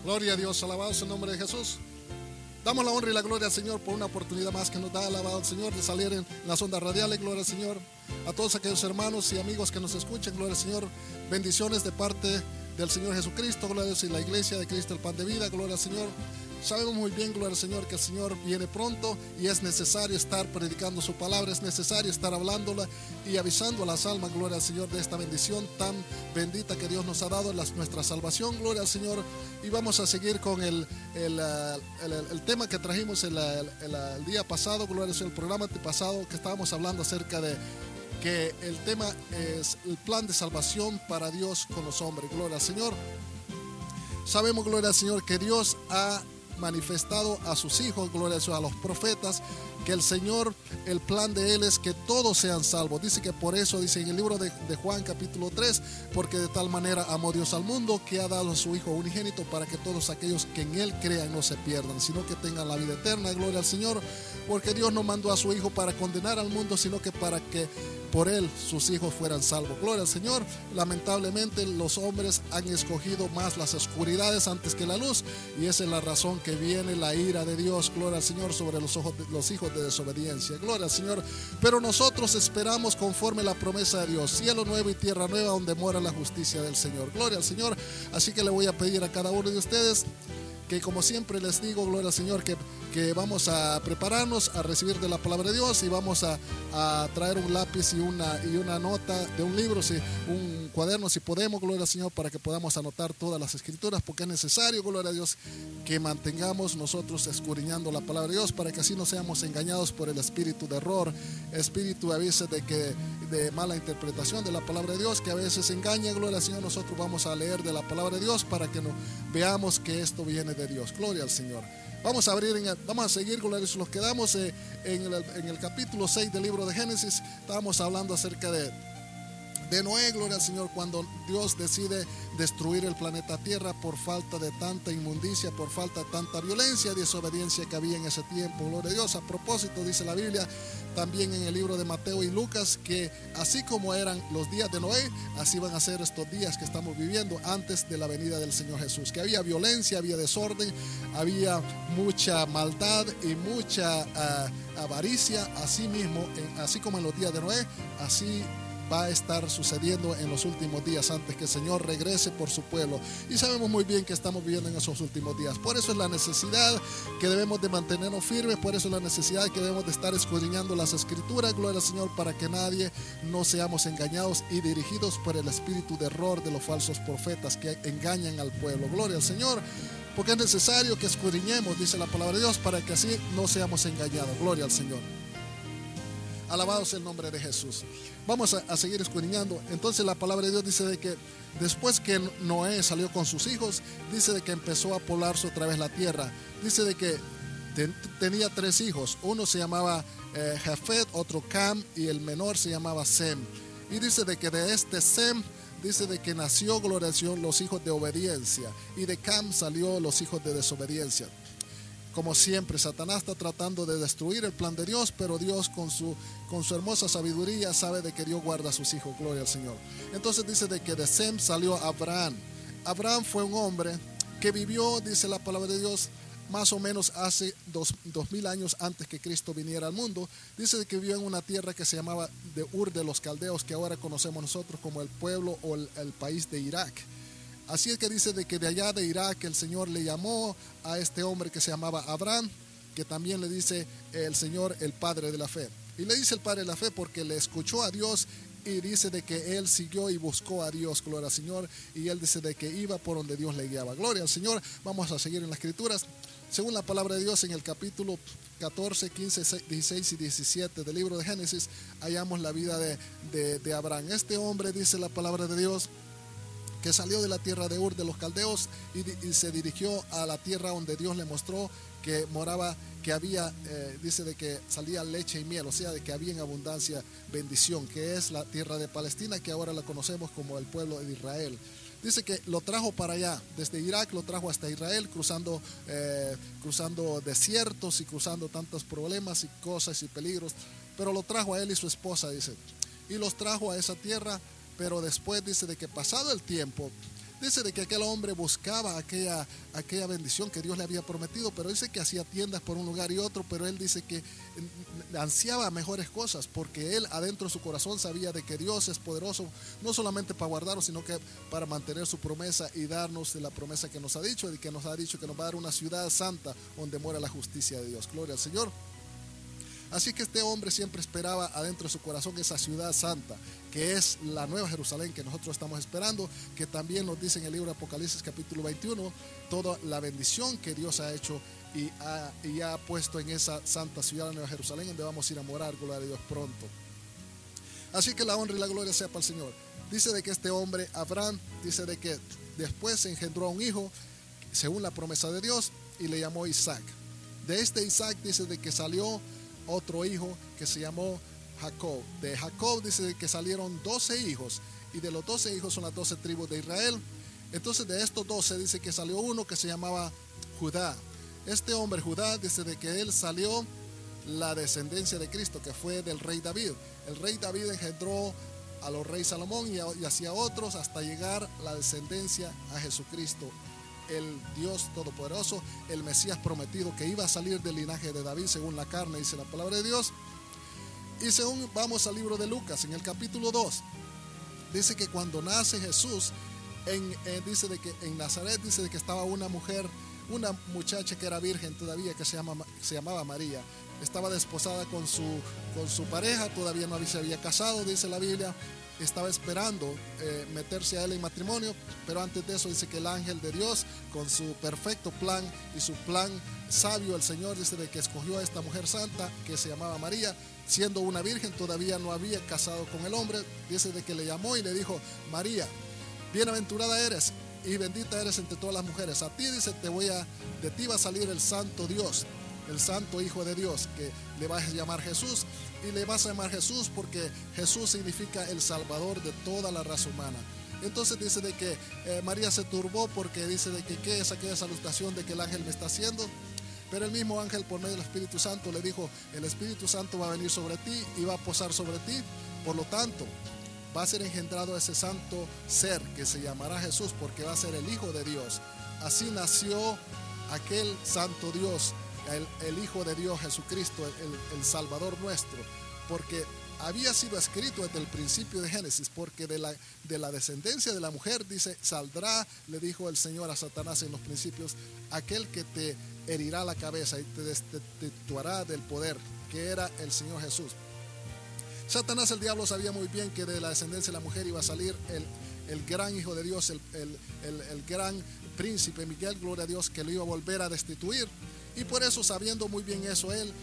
Gloria a Dios, alabado sea el nombre de Jesús. Damos la honra y la gloria al Señor por una oportunidad más que nos da, alabado al Señor, de salir en las ondas radiales. Gloria al Señor. A todos aquellos hermanos y amigos que nos escuchen, gloria al Señor. Bendiciones de parte del Señor Jesucristo, gloria a Dios, y la iglesia de Cristo, el pan de vida, gloria al Señor. Sabemos muy bien, gloria al Señor, que el Señor viene pronto y es necesario estar predicando su palabra, es necesario estar hablándola y avisando a las almas, gloria al Señor, de esta bendición tan bendita que Dios nos ha dado, nuestra salvación, gloria al Señor. Y vamos a seguir con el tema que trajimos el día pasado, gloria al Señor, el programa pasado, que estábamos hablando acerca de que el tema es el plan de salvación para Dios con los hombres, gloria al Señor. Sabemos, gloria al Señor, que Dios ha manifestado a sus hijos, gloria a Dios, a los profetas, que el Señor, el plan de Él es que todos sean salvos. Dice que por eso, dice en el libro de Juan capítulo 3, porque de tal manera amó Dios al mundo que ha dado a su Hijo unigénito para que todos aquellos que en Él crean no se pierdan, sino que tengan la vida eterna. Gloria al Señor, porque Dios no mandó a su Hijo para condenar al mundo, sino que para que por Él sus hijos fueran salvos. Gloria al Señor. Lamentablemente los hombres han escogido más las oscuridades antes que la luz, y esa es la razón que viene la ira de Dios, gloria al Señor, sobre los hijos de desobediencia. Gloria al Señor. Pero nosotros esperamos conforme la promesa de Dios, cielo nuevo y tierra nueva, donde mora la justicia del Señor. Gloria al Señor. Así que le voy a pedir a cada uno de ustedes que, como siempre les digo, gloria al Señor, que vamos a prepararnos a recibir de la palabra de Dios, y vamos a traer un lápiz y una nota de un libro, un cuaderno si podemos, gloria al Señor, para que podamos anotar todas las escrituras, porque es necesario, gloria a Dios, que mantengamos nosotros escudriñando la palabra de Dios, para que así no seamos engañados por el espíritu de error, espíritu a veces de mala interpretación de la palabra de Dios, que a veces engaña. Gloria al Señor. Nosotros vamos a leer de la palabra de Dios para que veamos que esto viene de Dios. Gloria al Señor. Vamos a seguir, gloria a Dios. Nos quedamos en el capítulo 6 del libro de Génesis. Estábamos hablando acerca de Noé, gloria al Señor, cuando Dios decide destruir el planeta Tierra por falta de tanta inmundicia, por falta de tanta violencia y desobediencia que había en ese tiempo. Gloria a Dios. A propósito, dice la Biblia también en el libro de Mateo y Lucas, que así como eran los días de Noé, así van a ser estos días que estamos viviendo antes de la venida del Señor Jesús, que había violencia, había desorden, había mucha maldad y mucha avaricia. Así mismo, así como en los días de Noé, así va a estar sucediendo en los últimos días, antes que el Señor regrese por su pueblo. Y sabemos muy bien que estamos viviendo en esos últimos días. Por eso es la necesidad que debemos de mantenernos firmes, por eso es la necesidad que debemos de estar escudriñando las escrituras, gloria al Señor, para que nadie no seamos engañados y dirigidos por el espíritu de error de los falsos profetas que engañan al pueblo. Gloria al Señor. Porque es necesario que escudriñemos, dice la palabra de Dios, para que así no seamos engañados. Gloria al Señor. Alabado sea el nombre de Jesús. Vamos a seguir escudriñando. Entonces la palabra de Dios dice de que después que Noé salió con sus hijos, dice de que empezó a poblarse otra vez la tierra. Dice de que tenía 3 hijos. Uno se llamaba Jafet, otro Cam, y el menor se llamaba Sem. Y dice de que de este Sem, dice de que nació, gloria al Señor, los hijos de obediencia, y de Cam salió los hijos de desobediencia. Como siempre, Satanás está tratando de destruir el plan de Dios, pero Dios con su hermosa sabiduría sabe de que Dios guarda a sus hijos. Gloria al Señor. Entonces dice de que de Sem salió Abraham. Abraham fue un hombre que vivió, dice la palabra de Dios, más o menos hace 2000 años antes que Cristo viniera al mundo. Dice de que vivió en una tierra que se llamaba de Ur de los Caldeos, que ahora conocemos nosotros como el pueblo o el país de Irak. Así es que dice de que de allá de Irak el Señor le llamó a este hombre que se llamaba Abraham, que también le dice el Señor el Padre de la Fe. Y le dice el Padre de la Fe porque le escuchó a Dios, y dice de que él siguió y buscó a Dios, gloria al Señor, y él dice de que iba por donde Dios le guiaba. Gloria al Señor. Vamos a seguir en las Escrituras. Según la palabra de Dios, en el capítulo 14, 15, 16 y 17 del libro de Génesis, hallamos la vida de Abraham. Este hombre, dice la palabra de Dios, que salió de la tierra de Ur de los Caldeos y se dirigió a la tierra donde Dios le mostró que moraba, que había, dice de que salía leche y miel, o sea, de que había en abundancia bendición, que es la tierra de Palestina, que ahora la conocemos como el pueblo de Israel. Dice que lo trajo para allá, desde Irak lo trajo hasta Israel, cruzando desiertos y cruzando tantos problemas y cosas y peligros, pero lo trajo a él y su esposa, dice, y los trajo a esa tierra. Pero después dice de que pasado el tiempo, Dice de que aquel hombre buscaba aquella bendición que Dios le había prometido, pero dice que hacía tiendas por un lugar y otro, pero él dice que ansiaba mejores cosas, porque él adentro de su corazón sabía de que Dios es poderoso, no solamente para guardarlo, sino que para mantener su promesa y darnos de la promesa que nos ha dicho, y que nos ha dicho que nos va a dar una ciudad santa donde mora la justicia de Dios. Gloria al Señor. Así que este hombre siempre esperaba adentro de su corazón esa ciudad santa, que es la Nueva Jerusalén que nosotros estamos esperando, que también nos dice en el libro de Apocalipsis capítulo 21, toda la bendición que Dios ha hecho y ha puesto en esa santa ciudad, la Nueva Jerusalén, donde vamos a ir a morar, gloria a Dios, pronto. Así que la honra y la gloria sea para el Señor. Dice de que este hombre, Abraham, dice de que después engendró a un hijo, según la promesa de Dios, y le llamó Isaac. De este Isaac dice de que salió otro hijo que se llamó Jacob. De Jacob dice que salieron 12 hijos, y de los 12 hijos son las 12 tribus de Israel. Entonces de estos 12 dice que salió uno que se llamaba Judá. Este hombre Judá dice de que él salió la descendencia de Cristo, que fue del rey David. El rey David engendró a los reyes Salomón y hacia otros hasta llegar la descendencia a Jesucristo, el Dios Todopoderoso, el Mesías prometido, que iba a salir del linaje de David según la carne, dice la palabra de Dios. Y según vamos al libro de Lucas, en el capítulo 2, dice que cuando nace Jesús, dice de que en Nazaret, dice de que estaba una mujer, una muchacha que era virgen todavía, que se llamaba María. Estaba desposada con su pareja, todavía no se había casado, dice la Biblia. Estaba esperando meterse a él en matrimonio, pero antes de eso dice que el ángel de Dios, con su perfecto plan y su plan sabio, el Señor dice de que escogió a esta mujer santa que se llamaba María, siendo una virgen, todavía no había casado con el hombre. Dice de que le llamó y le dijo: María, bienaventurada eres y bendita eres entre todas las mujeres. A ti, dice, de ti va a salir el santo Dios, el santo Hijo de Dios, que le vas a llamar Jesús. Y le vas a llamar Jesús porque Jesús significa el Salvador de toda la raza humana. Entonces dice de que María se turbó, porque dice de que qué es aquella salutación de que el ángel me está haciendo. Pero el mismo ángel, por medio del Espíritu Santo, le dijo: el Espíritu Santo va a venir sobre ti y va a posar sobre ti. Por lo tanto, va a ser engendrado ese santo ser que se llamará Jesús, porque va a ser el Hijo de Dios. Así nació aquel santo Dios, el Hijo de Dios, Jesucristo, el Salvador nuestro, porque había sido escrito desde el principio de Génesis, porque de la descendencia de la mujer, dice, saldrá, le dijo el Señor a Satanás en los principios, aquel que te herirá la cabeza y te destituirá del poder, que era el Señor Jesús. Satanás, el diablo, sabía muy bien que de la descendencia de la mujer iba a salir el gran Hijo de Dios, el gran príncipe Miguel, gloria a Dios, que lo iba a volver a destituir. Y por eso, sabiendo muy bien eso, él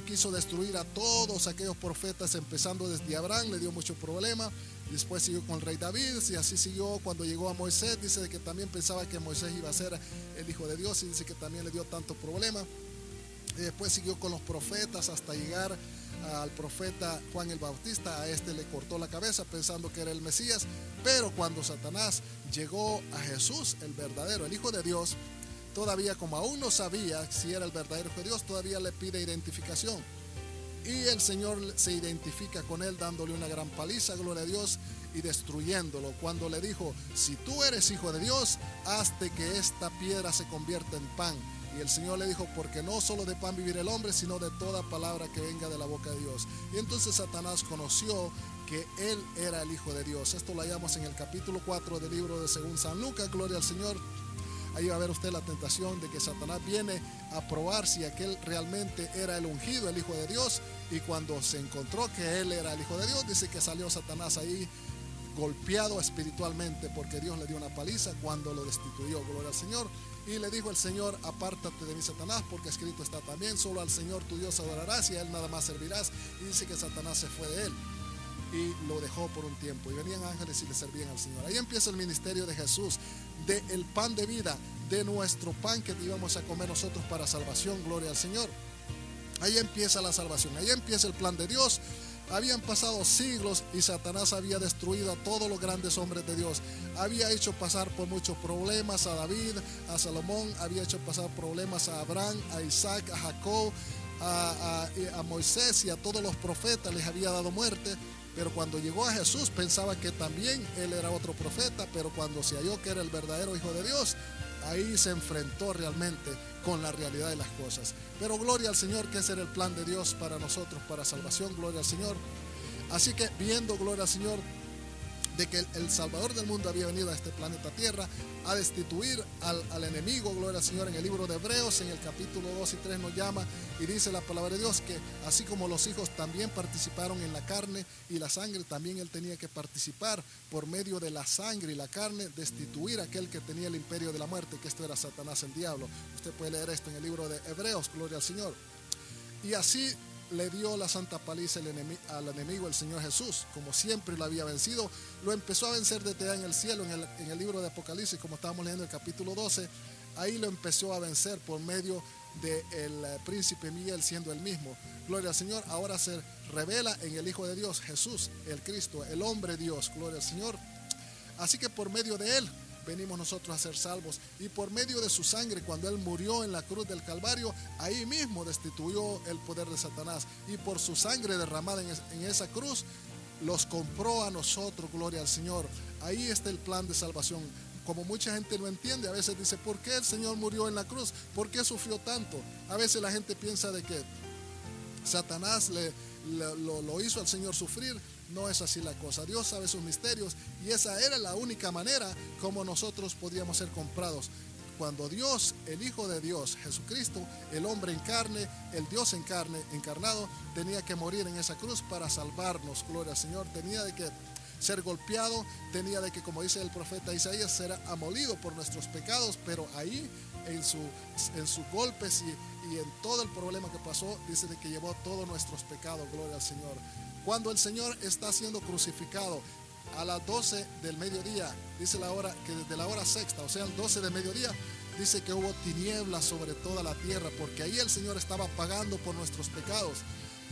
quiso destruir a todos aquellos profetas, empezando desde Abraham, le dio mucho problema. Después siguió con el rey David, y así siguió cuando llegó a Moisés. Dice que también pensaba que Moisés iba a ser el Hijo de Dios, y dice que también le dio tanto problema. Y después siguió con los profetas hasta llegar al profeta Juan el Bautista. A este le cortó la cabeza pensando que era el Mesías. Pero cuando Satanás llegó a Jesús, el verdadero, el Hijo de Dios, todavía, como aún no sabía si era el verdadero Hijo de Dios, todavía le pide identificación. Y el Señor se identifica con él, dándole una gran paliza, gloria a Dios, y destruyéndolo. Cuando le dijo: si tú eres Hijo de Dios, hazte que esta piedra se convierta en pan. Y el Señor le dijo: porque no solo de pan vivir el hombre, sino de toda palabra que venga de la boca de Dios. Y entonces Satanás conoció que él era el Hijo de Dios. Esto lo hallamos en el capítulo 4 del libro de según San Lucas, gloria al Señor. Ahí va a ver usted la tentación de que Satanás viene a probar si aquel realmente era el ungido, el Hijo de Dios. Y cuando se encontró que él era el Hijo de Dios, dice que salió Satanás ahí golpeado espiritualmente, porque Dios le dio una paliza cuando lo destituyó, gloria al Señor. Y le dijo el Señor: apártate de mí, Satanás, porque escrito está también, solo al Señor tu Dios adorarás y a él nada más servirás. Y dice que Satanás se fue de él y lo dejó por un tiempo, y venían ángeles y le servían al Señor. Ahí empieza el ministerio de Jesús, del pan de vida, de nuestro pan que íbamos a comer nosotros para salvación, gloria al Señor. Ahí empieza la salvación, ahí empieza el plan de Dios. Habían pasado siglos y Satanás había destruido a todos los grandes hombres de Dios. Había hecho pasar por muchos problemas a David, a Salomón, había hecho pasar problemas a Abraham, a Isaac, a Jacob, a Moisés y a todos los profetas les había dado muerte. pero cuando llegó a Jesús pensaba que también él era otro profeta, pero cuando se halló que era el verdadero Hijo de Dios, ahí se enfrentó realmente con la realidad de las cosas. Pero gloria al Señor, que ese era el plan de Dios para nosotros, para salvación, gloria al Señor. Así que viendo, gloria al Señor, de que el Salvador del mundo había venido a este planeta Tierra a destituir al enemigo, gloria al Señor. En el libro de Hebreos, en el capítulo 2 y 3 nos llama y dice la palabra de Dios que así como los hijos también participaron en la carne y la sangre, también él tenía que participar por medio de la sangre y la carne, destituir a aquel que tenía el imperio de la muerte, que esto era Satanás, el diablo. Usted puede leer esto en el libro de Hebreos, gloria al Señor. Y así le dio la santa paliza al enemigo, el Señor Jesús. Como siempre lo había vencido, lo empezó a vencer desde allá en el cielo, en el libro de Apocalipsis, como estábamos leyendo el capítulo 12. Ahí lo empezó a vencer por medio del príncipe Miguel, siendo el mismo. Gloria al Señor. Ahora se revela en el Hijo de Dios, Jesús, el Cristo, el hombre Dios. Gloria al Señor. Así que por medio de él venimos nosotros a ser salvos, y por medio de su sangre, cuando él murió en la cruz del Calvario, ahí mismo destituyó el poder de Satanás, y por su sangre derramada en esa cruz los compró a nosotros, gloria al Señor. Ahí está el plan de salvación. Como mucha gente no entiende, a veces dice, ¿por qué el Señor murió en la cruz? ¿Por qué sufrió tanto? A veces la gente piensa de que Satanás lo hizo al Señor sufrir. No es así la cosa. Dios sabe sus misterios, y esa era la única manera como nosotros podíamos ser comprados. Cuando Dios, el Hijo de Dios, Jesucristo, el hombre en carne, el Dios en carne, encarnado, tenía que morir en esa cruz para salvarnos, gloria al Señor. Tenía de que ser golpeado, tenía de que, como dice el profeta Isaías, ser amolido por nuestros pecados, pero ahí en sus golpes y en todo el problema que pasó, dice de que llevó todos nuestros pecados, gloria al Señor. Cuando el Señor está siendo crucificado a las 12 del mediodía, dice la hora que desde la hora sexta, o sea, el 12 del mediodía, dice que hubo tinieblas sobre toda la tierra, porque ahí el Señor estaba pagando por nuestros pecados.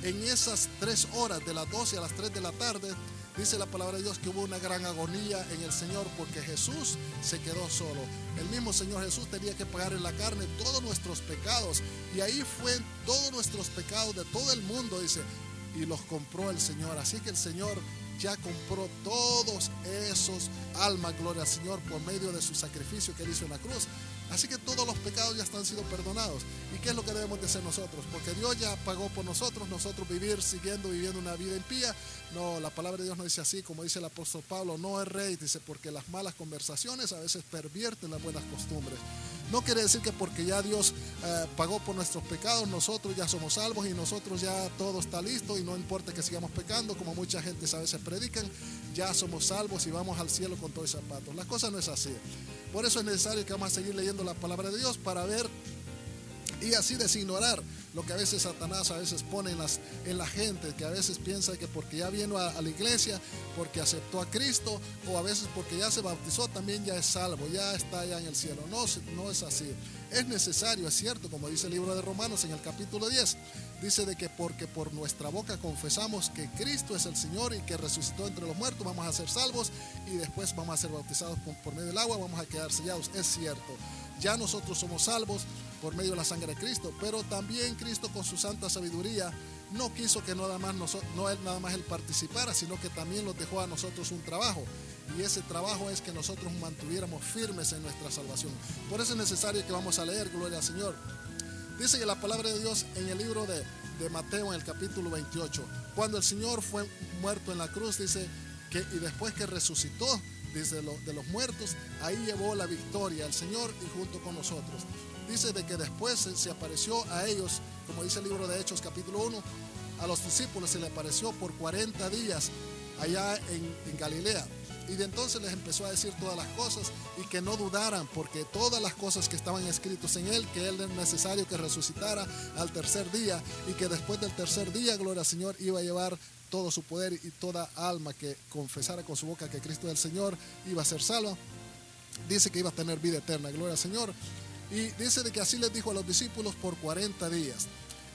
En esas 3 horas, de las 12 a las 3 de la tarde, dice la palabra de Dios que hubo una gran agonía en el Señor, porque Jesús se quedó solo. El mismo Señor Jesús tenía que pagar en la carne todos nuestros pecados, y ahí fue todos nuestros pecados de todo el mundo, dice, y los compró el Señor. Así que el Señor ya compró todos esos almas, gloria al Señor, por medio de su sacrificio que él hizo en la cruz. Así que todos los pecados ya están siendo perdonados. ¿Y qué es lo que debemos de hacer nosotros? Porque Dios ya pagó por nosotros viviendo una vida impía. No, la palabra de Dios no dice así, como dice el apóstol Pablo, no erréis, dice, porque las malas conversaciones a veces pervierten las buenas costumbres. No quiere decir que porque ya Dios pagó por nuestros pecados, nosotros ya somos salvos y nosotros ya todo está listo y no importa que sigamos pecando, como mucha gente a veces predican, ya somos salvos y vamos al cielo con todos los zapatos. La cosa no es así. Por eso es necesario que vamos a seguir leyendo la palabra de Dios para ver y así designorar lo que a veces Satanás a veces pone en la gente, que a veces piensa que porque ya vino a la iglesia, porque aceptó a Cristo, o a veces porque ya se bautizó, también ya es salvo, ya está allá en el cielo. No es así. Es necesario, es cierto, como dice el libro de Romanos en el capítulo 10, dice de que porque por nuestra boca confesamos que Cristo es el Señor y que resucitó entre los muertos, vamos a ser salvos, y después vamos a ser bautizados por medio del agua, vamos a quedar sellados. Es cierto, ya nosotros somos salvos por medio de la sangre de Cristo, pero también Cristo con su santa sabiduría no quiso que nada más él participara, sino que también nos dejó a nosotros un trabajo, y ese trabajo es que nosotros mantuviéramos firmes en nuestra salvación. Por eso es necesario que vamos a leer, gloria al Señor. Dice que la palabra de Dios en el libro de Mateo, en el capítulo 28, cuando el Señor fue muerto en la cruz, dice que y después que resucitó desde de los muertos, ahí llevó la victoria al Señor y junto con nosotros. Dice de que después se apareció a ellos, como dice el libro de Hechos capítulo 1, a los discípulos se le apareció por 40 días allá en Galilea. Y de entonces les empezó a decir todas las cosas y que no dudaran, porque todas las cosas que estaban escritas en él, que él era necesario que resucitara al tercer día, y que después del tercer día, gloria al Señor, iba a llevar todo su poder, y toda alma que confesara con su boca que Cristo es el Señor iba a ser salva. Dice que iba a tener vida eterna, gloria al Señor. Y dice de que así les dijo a los discípulos por 40 días.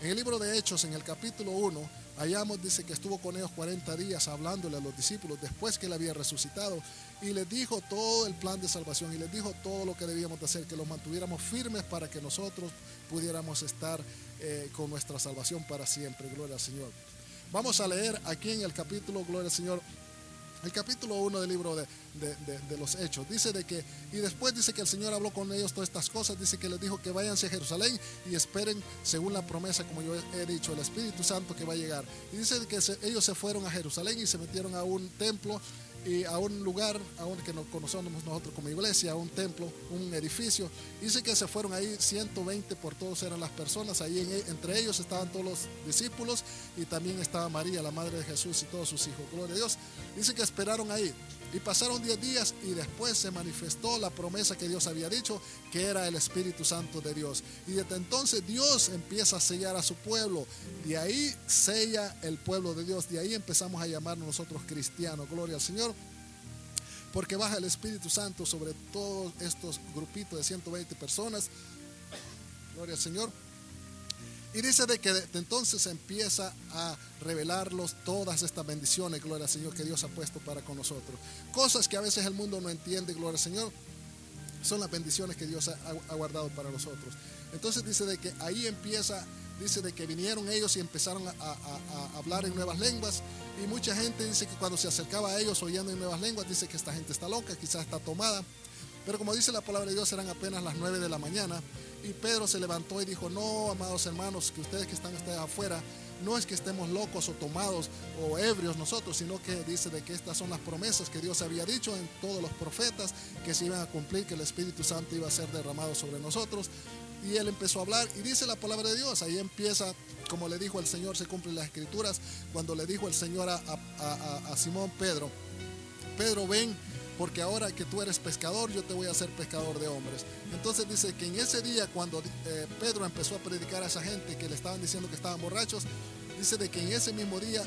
En el libro de Hechos, en el capítulo 1, hallamos, dice que estuvo con ellos 40 días hablándole a los discípulos después que él había resucitado, y les dijo todo el plan de salvación, y les dijo todo lo que debíamos de hacer, que los mantuviéramos firmes para que nosotros pudiéramos estar con nuestra salvación para siempre, gloria al Señor. Vamos a leer aquí en el capítulo, gloria al Señor, el capítulo 1 del libro de los Hechos. Dice de que, y después dice que el Señor habló con ellos todas estas cosas. Dice que les dijo que váyanse a Jerusalén y esperen según la promesa, como yo he dicho, el Espíritu Santo que va a llegar. Y dice que ellos se fueron a Jerusalén y se metieron a un templo y a un lugar, a un que nos conocemos nosotros como iglesia, a un templo, un edificio. Dice que se fueron ahí 120 por todos eran las personas. Ahí entre ellos estaban todos los discípulos y también estaba María, la madre de Jesús, y todos sus hijos. Gloria a Dios. Dice que esperaron ahí y pasaron 10 días y después se manifestó la promesa que Dios había dicho, que era el Espíritu Santo de Dios. Y desde entonces Dios empieza a sellar a su pueblo. De ahí sella el pueblo de Dios. De ahí empezamos a llamarnos nosotros cristianos. Gloria al Señor. Porque baja el Espíritu Santo sobre todos estos grupitos de 120 personas. Gloria al Señor. Y dice de que de entonces empieza a revelarlos todas estas bendiciones, gloria al Señor, que Dios ha puesto para con nosotros. Cosas que a veces el mundo no entiende, gloria al Señor, son las bendiciones que Dios ha guardado para nosotros. Entonces dice de que ahí empieza, dice de que vinieron ellos y empezaron a hablar en nuevas lenguas. Y mucha gente dice que cuando se acercaba a ellos oyendo en nuevas lenguas, dice que esta gente está loca, quizás está tomada. Pero como dice la palabra de Dios, eran apenas las 9 de la mañana. Y Pedro se levantó y dijo: no, amados hermanos, que ustedes que están afuera, no es que estemos locos o tomados o ebrios nosotros, sino que dice de que estas son las promesas que Dios había dicho en todos los profetas, que se iban a cumplir, que el Espíritu Santo iba a ser derramado sobre nosotros. Y él empezó a hablar y dice la palabra de Dios, ahí empieza, como le dijo el Señor, se cumplen las escrituras, cuando le dijo el Señor a Simón Pedro: Pedro, ven, porque ahora que tú eres pescador, yo te voy a hacer pescador de hombres. Entonces dice que en ese día, cuando Pedro empezó a predicar a esa gente que le estaban diciendo que estaban borrachos, dice de que en ese mismo día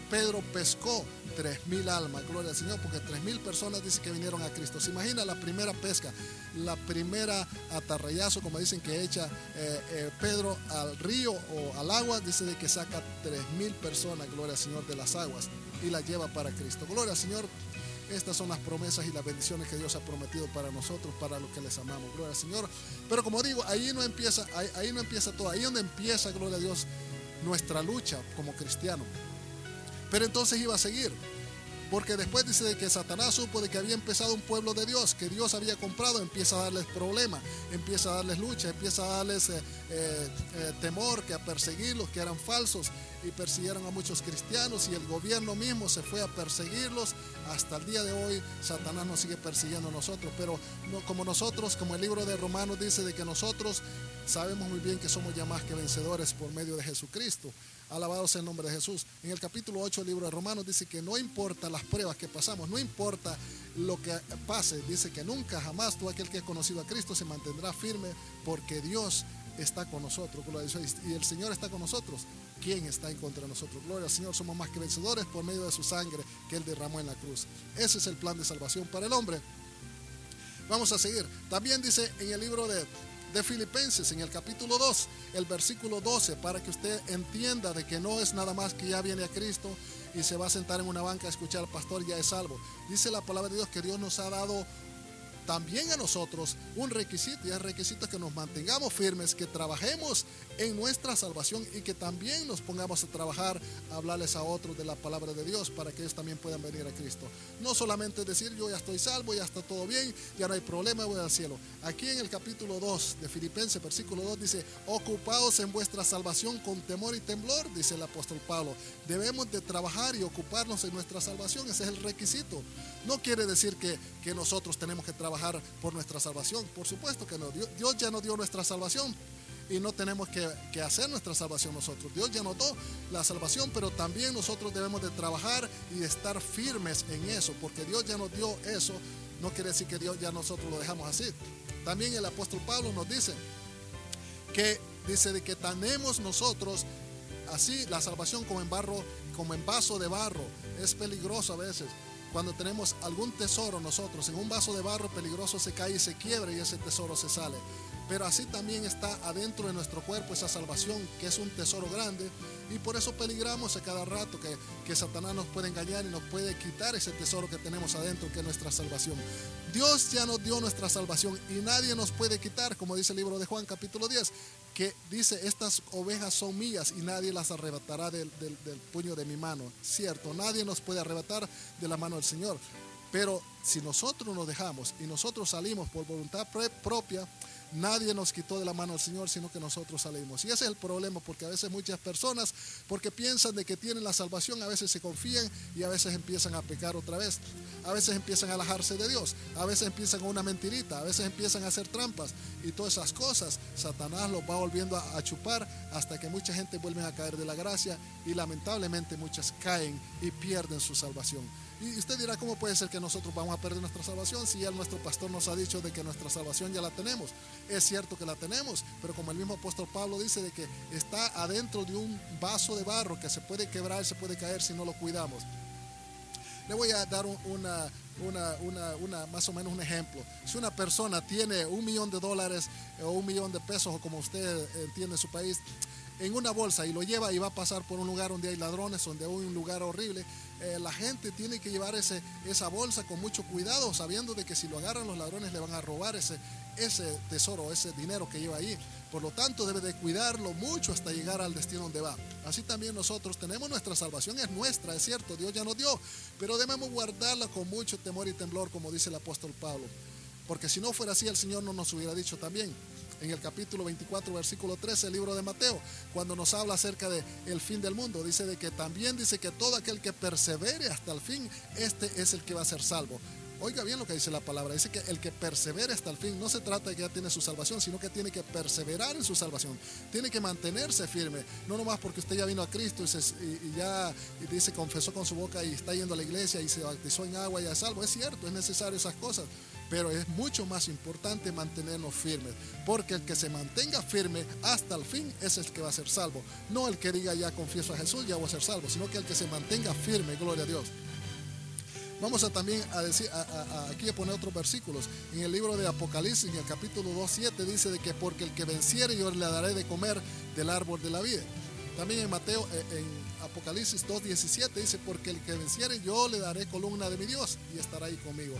Pedro pescó 3,000 almas, gloria al Señor, porque 3,000 personas dice que vinieron a Cristo. Se imagina la primera pesca, la primera atarrayazo, como dicen, que echa Pedro al río o al agua, dice de que saca 3,000 personas, gloria al Señor, de las aguas y las lleva para Cristo. Gloria al Señor. Estas son las promesas y las bendiciones que Dios ha prometido para nosotros, para los que les amamos, gloria al Señor. Pero como digo, ahí no empieza todo, ahí es donde empieza, gloria a Dios, nuestra lucha como cristianos. Pero entonces iba a seguir, porque después dice de que Satanás supo de que había empezado un pueblo de Dios, que Dios había comprado, empieza a darles problemas, empieza a darles lucha, empieza a darles temor, que a perseguirlos, que eran falsos, y persiguieron a muchos cristianos, y el gobierno mismo se fue a perseguirlos. Hasta el día de hoy Satanás nos sigue persiguiendo a nosotros, pero no, como nosotros, como el libro de Romanos dice de que nosotros sabemos muy bien que somos ya más que vencedores por medio de Jesucristo. Alabado sea el nombre de Jesús. En el capítulo 8 del libro de Romanos dice que no importa las pruebas que pasamos, no importa lo que pase, dice que nunca jamás todo aquel que ha conocido a Cristo se mantendrá firme, porque Dios está con nosotros, y el Señor está con nosotros. ¿Quién está en contra de nosotros? Gloria al Señor, somos más que vencedores por medio de su sangre que Él derramó en la cruz. Ese es el plan de salvación para el hombre. Vamos a seguir. También dice en el libro de Filipenses, en el capítulo 2, el versículo 12, para que usted entienda de que no es nada más que ya viene a Cristo y se va a sentar en una banca a escuchar al pastor y ya es salvo. Dice la palabra de Dios que Dios nos ha dado también a nosotros un requisito, y el requisito es que nos mantengamos firmes, que trabajemos en nuestra salvación y que también nos pongamos a trabajar, a hablarles a otros de la palabra de Dios para que ellos también puedan venir a Cristo. No solamente decir yo ya estoy salvo, ya está todo bien, ya no hay problema, voy al cielo. Aquí en el capítulo 2 de Filipenses, versículo 2 dice: ocupaos en vuestra salvación con temor y temblor, dice el apóstol Pablo. Debemos de trabajar y ocuparnos en nuestra salvación, ese es el requisito. No quiere decir que nosotros tenemos que trabajar por nuestra salvación, por supuesto que no. Dios ya nos dio nuestra salvación y no tenemos que hacer nuestra salvación nosotros. Dios ya nos dio la salvación, pero también nosotros debemos de trabajar y de estar firmes en eso, porque Dios ya nos dio eso. No quiere decir que Dios ya nosotros lo dejamos así. También el apóstol Pablo nos dice de que tenemos nosotros así la salvación como en vaso de barro. Es peligroso a veces. Cuando tenemos algún tesoro nosotros en un vaso de barro, peligroso, se cae y se quiebra y ese tesoro se sale. Pero así también está adentro de nuestro cuerpo esa salvación, que es un tesoro grande, y por eso peligramos a cada rato que Satanás nos puede engañar y nos puede quitar ese tesoro que tenemos adentro, que es nuestra salvación. Dios ya nos dio nuestra salvación y nadie nos puede quitar, como dice el libro de Juan capítulo 10, que dice, estas ovejas son mías y nadie las arrebatará del puño de mi mano. Cierto, nadie nos puede arrebatar de la mano del Señor. Pero si nosotros nos dejamos y nosotros salimos por voluntad propia, nadie nos quitó de la mano del Señor, sino que nosotros salimos. Y ese es el problema, porque a veces muchas personas, porque piensan de que tienen la salvación, a veces se confían y a veces empiezan a pecar otra vez. A veces empiezan a alejarse de Dios, a veces empiezan con una mentirita, a veces empiezan a hacer trampas y todas esas cosas. Satanás los va volviendo a chupar hasta que mucha gente vuelve a caer de la gracia y lamentablemente muchas caen y pierden su salvación. Y usted dirá, ¿cómo puede ser que nosotros vamos a perder nuestra salvación si ya nuestro pastor nos ha dicho de que nuestra salvación ya la tenemos? Es cierto que la tenemos, pero como el mismo apóstol Pablo dice de que está adentro de un vaso de barro que se puede quebrar, se puede caer si no lo cuidamos. Le voy a dar más o menos un ejemplo. Si una persona tiene $1 millón o $1 millón de pesos, o como usted entiende en su país, en una bolsa y lo lleva y va a pasar por un lugar donde hay ladrones, donde hay un lugar horrible, la gente tiene que llevar esa bolsa con mucho cuidado, sabiendo de que si lo agarran los ladrones le van a robar ese tesoro, ese dinero que lleva ahí. Por lo tanto, debe de cuidarlo mucho hasta llegar al destino donde va. Así también nosotros tenemos nuestra salvación, es nuestra, es cierto, Dios ya nos dio, pero debemos guardarla con mucho temor y temblor, como dice el apóstol Pablo. Porque si no fuera así, el Señor no nos hubiera dicho también. En el capítulo 24, versículo 13, el libro de Mateo, cuando nos habla acerca del fin del mundo, dice de que también dice que todo aquel que persevere hasta el fin, este es el que va a ser salvo. Oiga bien lo que dice la palabra, dice que el que persevere hasta el fin, no se trata de que ya tiene su salvación, sino que tiene que perseverar en su salvación, tiene que mantenerse firme, no nomás porque usted ya vino a Cristo y dice, confesó con su boca y está yendo a la iglesia y se bautizó en agua y ya es salvo. Es cierto, es necesario esas cosas, pero es mucho más importante mantenernos firmes, porque el que se mantenga firme hasta el fin es el que va a ser salvo, no el que diga ya confieso a Jesús, ya voy a ser salvo, sino que el que se mantenga firme, gloria a Dios. Vamos a también a decir, aquí a poner otros versículos. En el libro de Apocalipsis, en el capítulo 2:7, dice de que porque el que venciere yo le daré de comer del árbol de la vida. También en Mateo, en Apocalipsis 2:17 dice, porque el que venciere yo le daré columna de mi Dios y estará ahí conmigo.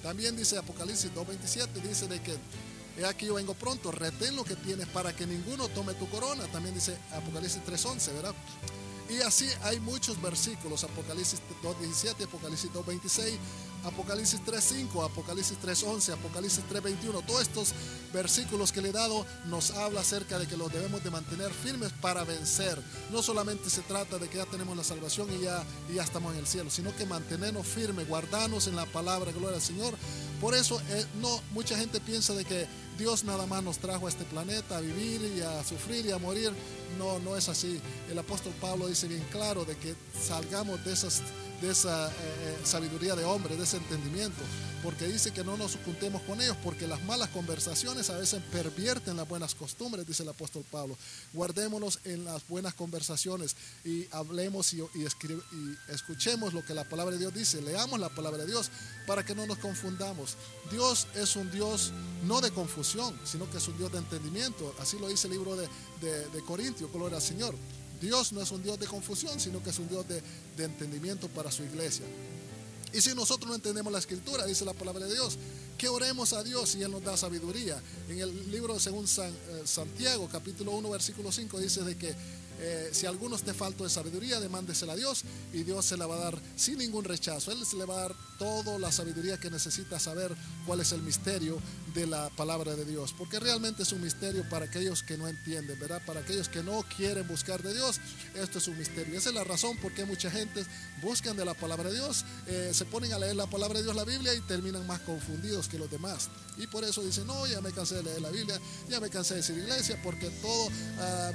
También dice Apocalipsis 2:27, dice de que he aquí yo vengo pronto, retén lo que tienes para que ninguno tome tu corona. También dice Apocalipsis 3:11, ¿verdad? Y así hay muchos versículos, Apocalipsis 2:17, Apocalipsis 2:26, Apocalipsis 3:5, Apocalipsis 3:11, Apocalipsis 3:21. Todos estos versículos que le he dado nos habla acerca de que los debemos de mantener firmes para vencer. No solamente se trata de que ya tenemos la salvación y ya estamos en el cielo, sino que mantenernos firmes, guardarnos en la palabra, gloria al Señor. Por eso mucha gente piensa de que Dios nada más nos trajo a este planeta a vivir y a sufrir y a morir. No es así. El apóstol Pablo dice bien claro de que salgamos de esa sabiduría de hombre, de ese entendimiento, porque dice que no nos juntemos con ellos, porque las malas conversaciones a veces pervierten las buenas costumbres, dice el apóstol Pablo. Guardémonos en las buenas conversaciones y hablemos y escuchemos lo que la palabra de Dios dice, leamos la palabra de Dios para que no nos confundamos. Dios es un Dios no de confusión, sino que es un Dios de entendimiento. Así lo dice el libro de Corintios, gloria al Señor. Dios no es un Dios de confusión, sino que es un Dios de entendimiento para su iglesia. Y si nosotros no entendemos la escritura, dice la palabra de Dios, que oremos a Dios y Él nos da sabiduría. En el libro según Santiago, capítulo 1, versículo 5, dice de que si a alguno esté falto de sabiduría, demándesela a Dios y Dios se la va a dar sin ningún rechazo. Él se le va a dar toda la sabiduría que necesita saber cuál es el misterio de la palabra de Dios, porque realmente es un misterio para aquellos que no entienden, ¿verdad? Para aquellos que no quieren buscar de Dios, esto es un misterio. Esa es la razón por qué mucha gente buscan de la palabra de Dios, se ponen a leer la palabra de Dios, la Biblia, y terminan más confundidos que los demás. Y por eso dicen, no, ya me cansé de leer la Biblia, ya me cansé de decir iglesia, porque todo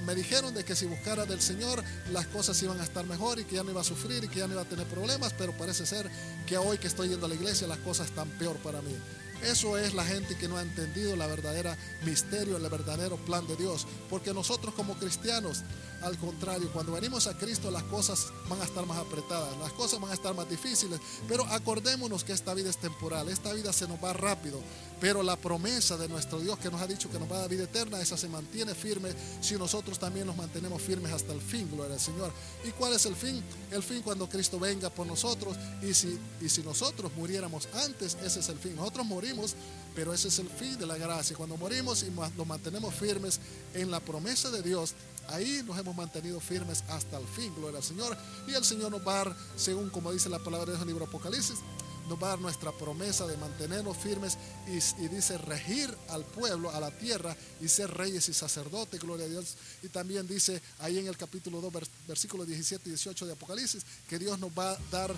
me dijeron de que si buscara del Señor las cosas iban a estar mejor y que ya no iba a sufrir y que ya no iba a tener problemas, pero parece ser que hoy que estoy yendo a la iglesia las cosas están peor para mí. Eso es la gente que no ha entendido la verdadera misterio, el verdadero plan de Dios, porque nosotros como cristianos Al contrario, cuando venimos a Cristo las cosas van a estar más apretadas, las cosas van a estar más difíciles, pero acordémonos que esta vida es temporal, esta vida se nos va rápido, pero la promesa de nuestro Dios que nos ha dicho que nos va a dar vida eterna, esa se mantiene firme si nosotros también nos mantenemos firmes hasta el fin, gloria al Señor. ¿Y cuál es el fin? El fin cuando Cristo venga por nosotros, y si nosotros muriéramos antes, ese es el fin. Nosotros morimos, pero ese es el fin de la gracia. Cuando morimos y nos mantenemos firmes en la promesa de Dios, ahí nos hemos mantenido firmes hasta el fin, gloria al Señor. Y el Señor nos va a dar, según como dice la palabra de Dios en el libro Apocalipsis, nos va a dar nuestra promesa de mantenernos firmes y dice regir al pueblo, a la tierra, y ser reyes y sacerdotes, gloria a Dios. Y también dice ahí en el capítulo 2, versículos 17 y 18 de Apocalipsis, que Dios nos va a dar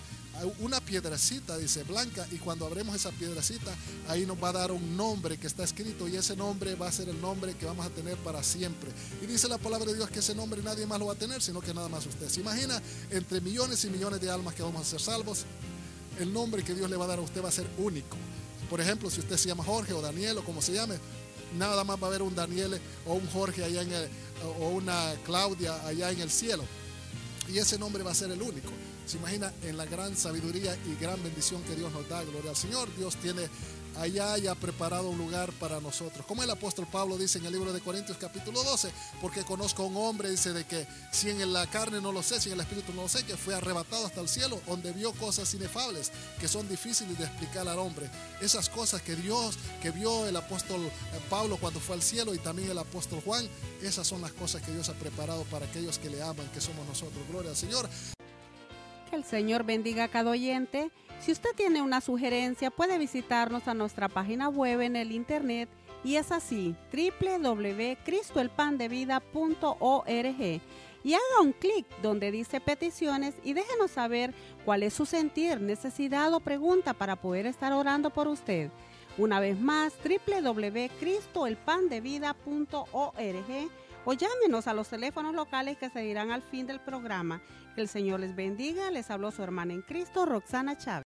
una piedrecita, dice, blanca, y cuando abremos esa piedrecita, ahí nos va a dar un nombre que está escrito, y ese nombre va a ser el nombre que vamos a tener para siempre. Y dice la palabra de Dios que ese nombre nadie más lo va a tener, sino que nada más usted. ¿Se imagina? Entre millones y millones de almas que vamos a ser salvos, el nombre que Dios le va a dar a usted va a ser único. Por ejemplo, si usted se llama Jorge o Daniel o como se llame, nada más va a haber un Daniel o un Jorge allá o una Claudia allá en el cielo. Y ese nombre va a ser el único. Se imagina en la gran sabiduría y gran bendición que Dios nos da, gloria al Señor. Dios tiene allá ya preparado un lugar para nosotros. Como el apóstol Pablo dice en el libro de Corintios capítulo 12, porque conozco a un hombre, dice, de que si en la carne no lo sé, si en el espíritu no lo sé, que fue arrebatado hasta el cielo, donde vio cosas inefables, que son difíciles de explicar al hombre. Esas cosas que vio el apóstol Pablo cuando fue al cielo, y también el apóstol Juan, esas son las cosas que Dios ha preparado para aquellos que le aman, que somos nosotros. Gloria al Señor. Que el Señor bendiga a cada oyente. Si usted tiene una sugerencia, puede visitarnos a nuestra página web en el internet, y es así, www.cristoelpandevida.org, y haga un clic donde dice peticiones y déjenos saber cuál es su sentir, necesidad o pregunta para poder estar orando por usted. Una vez más, www.cristoelpandevida.org, o llámenos a los teléfonos locales que se dirán al fin del programa. Que el Señor les bendiga. Les habló su hermana en Cristo, Roxana Chávez.